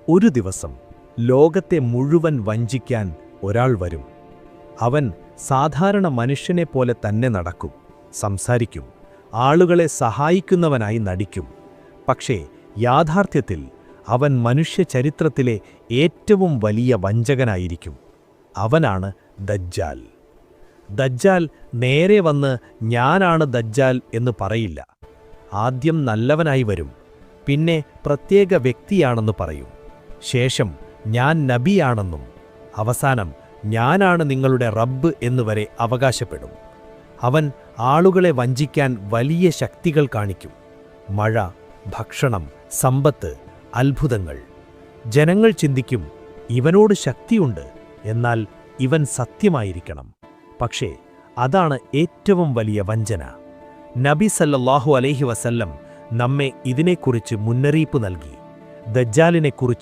ഒരു ദിവസം ലോകത്തെ മുഴുവൻ വഞ്ചിക്കാൻ ഒരാൾ വരും. അവൻ സാധാരണ മനുഷ്യനെപ്പോലെ തന്നെ നടക്കും, സംസാരിക്കും, ആളുകളെ സഹായിക്കുന്നവനായി നടിക്കും. പക്ഷേ യാഥാർത്ഥ്യത്തിൽ അവൻ മനുഷ്യചരിത്രത്തിലെ ഏറ്റവും വലിയ വഞ്ചകനായിരിക്കും. അവനാണ് ദജ്ജാൽ. ദജ്ജാൽ നേരെ വന്ന് ഞാനാണ് ദജ്ജാൽ എന്ന് പറയില്ല. ആദ്യം നല്ലവനായി വരും, പിന്നെ പ്രത്യേക വ്യക്തിയാണെന്ന് പറയും. ശേഷം ഞാൻ നബിയാണെന്നും അവസാനം ഞാനാണ് നിങ്ങളുടെ റബ്ബ് എന്നുവരെ അവകാശപ്പെടും. അവൻ ആളുകളെ വഞ്ചിക്കാൻ വലിയ ശക്തികൾ കാണിക്കും. മഴ, ഭക്ഷണം, സമ്പത്ത്, അത്ഭുതങ്ങൾ. ജനങ്ങൾ ചിന്തിക്കും, ഇവനോട് ശക്തിയുണ്ട്, എന്നാൽ ഇവൻ സത്യമായിരിക്കണം. പക്ഷേ അതാണ് ഏറ്റവും വലിയ വഞ്ചന. നബി സല്ലല്ലാഹു അലൈഹി വസല്ലം നമ്മെ ഇതിനെക്കുറിച്ച് മുന്നറിയിപ്പ് നൽകി. ദജ്ജാലിനെക്കുറിച്ച്